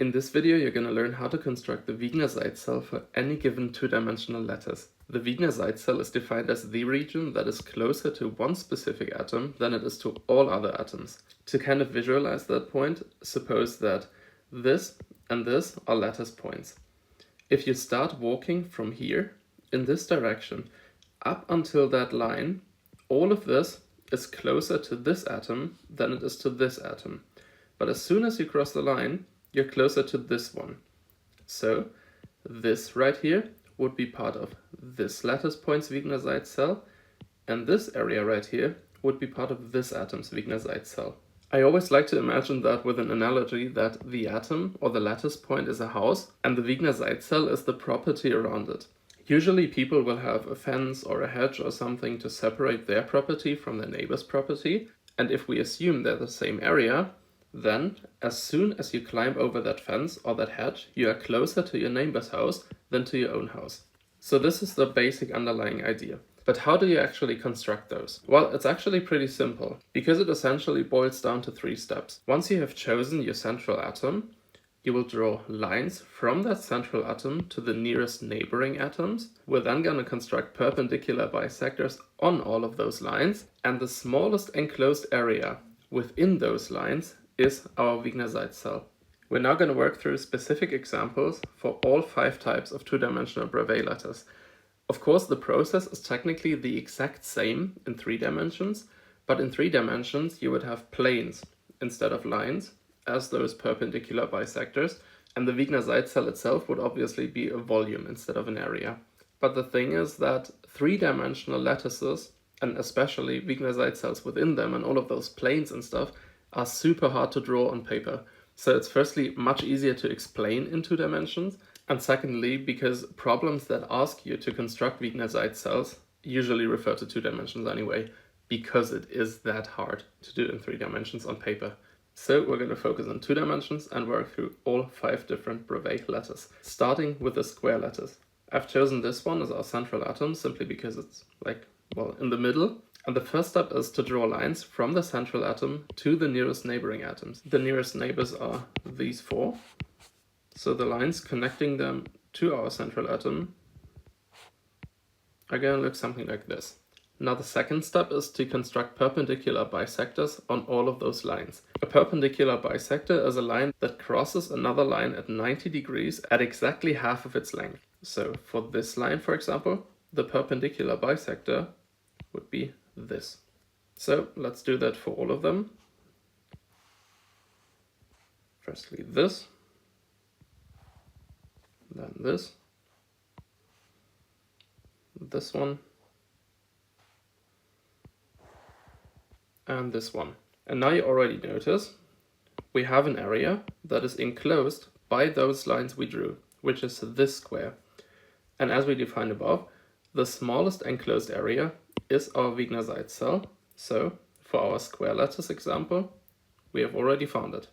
In this video, you're going to learn how to construct the Wigner Seitz cell for any given two-dimensional lattice. The Wigner Seitz cell is defined as the region that is closer to one specific atom than it is to all other atoms. To kind of visualize that point, suppose that this and this are lattice points. If you start walking from here in this direction up until that line, all of this is closer to this atom than it is to this atom. But as soon as you cross the line, you're closer to this one. So this right here would be part of this lattice point's Wigner Seitz cell, and this area right here would be part of this atom's Wigner Seitz cell. I always like to imagine that with an analogy that the atom or the lattice point is a house and the Wigner Seitz cell is the property around it. Usually people will have a fence or a hedge or something to separate their property from their neighbor's property, and if we assume they're the same area, then as soon as you climb over that fence or that hedge, you are closer to your neighbor's house than to your own house. So this is the basic underlying idea. But how do you actually construct those? Well, it's actually pretty simple, because it essentially boils down to 3 steps. Once you have chosen your central atom, you will draw lines from that central atom to the nearest neighboring atoms. We're then going to construct perpendicular bisectors on all of those lines, and the smallest enclosed area within those lines is our Wigner Seitz cell. We're now going to work through specific examples for all 5 types of two-dimensional bravais lattice. Of course, the process is technically the exact same in 3 dimensions, but in 3 dimensions you would have planes instead of lines as those perpendicular bisectors, and the Wigner Seitz cell itself would obviously be a volume instead of an area. But the thing is that 3-dimensional lattices, and especially Wigner Seitz cells within them and all of those planes and stuff, are super hard to draw on paper. So it's firstly much easier to explain in 2 dimensions, and secondly because problems that ask you to construct Wigner Seitz cells usually refer to 2 dimensions anyway, because it is that hard to do in 3 dimensions on paper. So we're going to focus on 2 dimensions and work through all 5 different bravais lattice, starting with the square lattice. I've chosen this one as our central atom simply because it's in the middle. And the first step is to draw lines from the central atom to the nearest neighboring atoms. The nearest neighbors are these 4. So the lines connecting them to our central atom are going to look something like this. Now the second step is to construct perpendicular bisectors on all of those lines. A perpendicular bisector is a line that crosses another line at 90 degrees at exactly half of its length. So for this line, for example, the perpendicular bisector would be this. So let's do that for all of them. Firstly this, then this one, and this one. And now you already notice we have an area that is enclosed by those lines we drew, which is this square. And as we defined above, the smallest enclosed area is our Wigner Seitz cell. So for our square lattice example, we have already found it.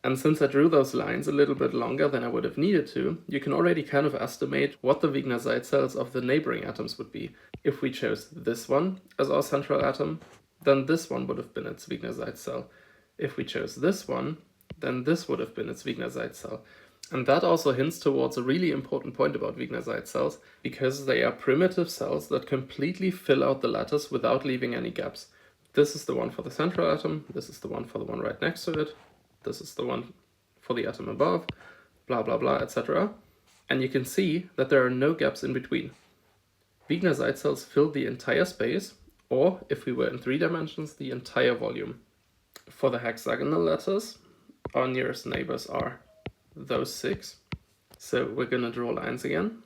And since I drew those lines a little bit longer than I would have needed to, you can already kind of estimate what the Wigner Seitz cells of the neighboring atoms would be. If we chose this one as our central atom, then this one would have been its Wigner Seitz cell. If we chose this one, then this would have been its Wigner Seitz cell. And that also hints towards a really important point about Wigner Seitz cells, because they are primitive cells that completely fill out the lattice without leaving any gaps. This is the one for the central atom, this is the one for the one right next to it, this is the one for the atom above, blah blah blah, etc. And you can see that there are no gaps in between. Wigner Seitz cells fill the entire space, or if we were in 3 dimensions, the entire volume. For the hexagonal lattice, our nearest neighbors are those 6. So we're going to draw lines again,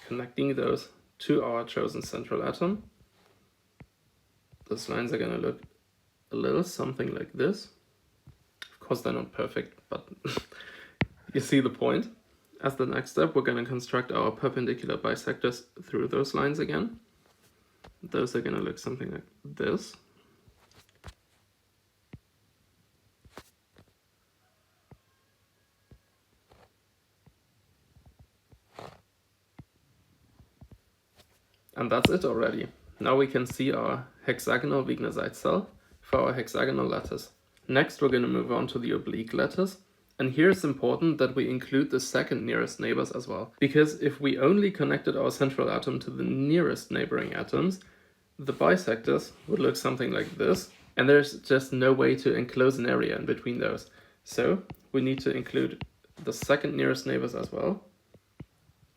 connecting those to our chosen central atom. Those lines are going to look a little something like this. Of course they're not perfect, but you see the point. As the next step, we're going to construct our perpendicular bisectors through those lines again. Those are going to look something like this. And that's it already. Now we can see our hexagonal Wigner Seitz cell for our hexagonal lattice. Next we're going to move on to the oblique lattice, And here it's important that we include the second nearest neighbors as well, because if we only connected our central atom to the nearest neighboring atoms, the bisectors would look something like this, and there's just no way to enclose an area in between those. So we need to include the second nearest neighbors as well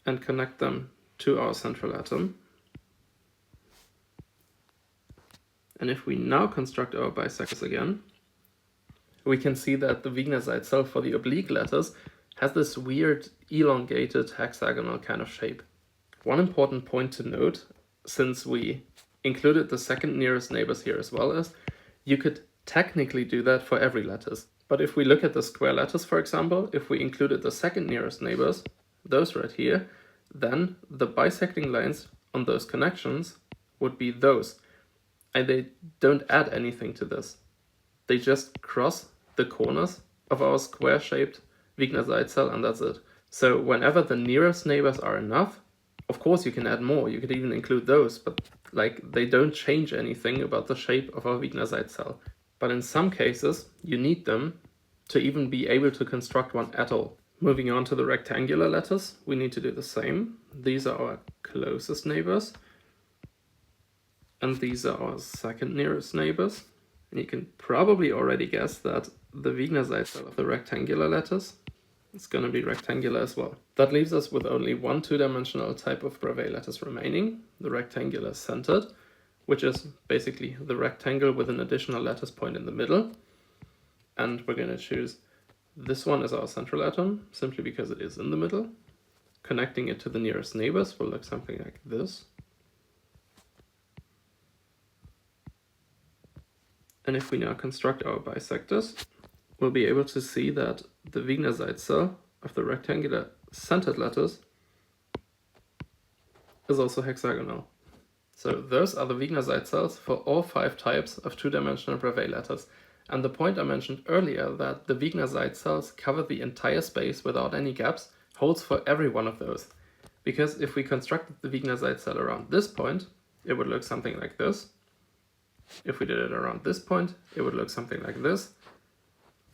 and connect them to our central atom. And if we now construct our bisectors again, we can see that the Wigner Seitz cell for the oblique lattice has this weird elongated hexagonal kind of shape. One important point to note, since we included the second nearest neighbors here as well, is you could technically do that for every lattice. But if we look at the square lattice, for example, if we included the second nearest neighbors, those right here, then the bisecting lines on those connections would be those. And they don't add anything to this. They just cross the corners of our square-shaped Wigner Seitz cell, and that's it. So whenever the nearest neighbors are enough, of course you can add more, you could even include those, but like they don't change anything about the shape of our Wigner Seitz cell. But in some cases, you need them to even be able to construct one at all. Moving on to the rectangular lattice, we need to do the same. These are our closest neighbors, and these are our second nearest neighbors. And you can probably already guess that the Wigner Seitz cell of the rectangular lattice is going to be rectangular as well. That leaves us with only one two-dimensional type of bravais lattice remaining, the rectangular centered, which is basically the rectangle with an additional lattice point in the middle. And we're going to choose this one as our central atom, simply because it is in the middle. Connecting it to the nearest neighbors will look something like this. And if we now construct our bisectors, we'll be able to see that the Wigner Seitz cell of the rectangular centered lattice is also hexagonal. So those are the Wigner Seitz cells for all 5 types of two-dimensional bravais lattice. And the point I mentioned earlier, that the Wigner Seitz cells cover the entire space without any gaps, holds for every one of those. Because if we constructed the Wigner Seitz cell around this point, it would look something like this. If we did it around this point, it would look something like this.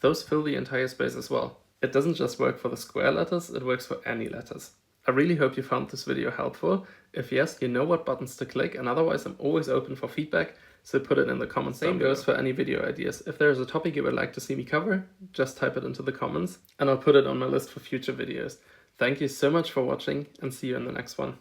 Those fill the entire space as well. It doesn't just work for the square lattice, it works for any lattice. I really hope you found this video helpful. If yes, you know what buttons to click, and otherwise I'm always open for feedback, so put it in the comments. Same goes for any video ideas. If there's a topic you would like to see me cover, just type it into the comments, and I'll put it on my list for future videos. Thank you so much for watching, and see you in the next one.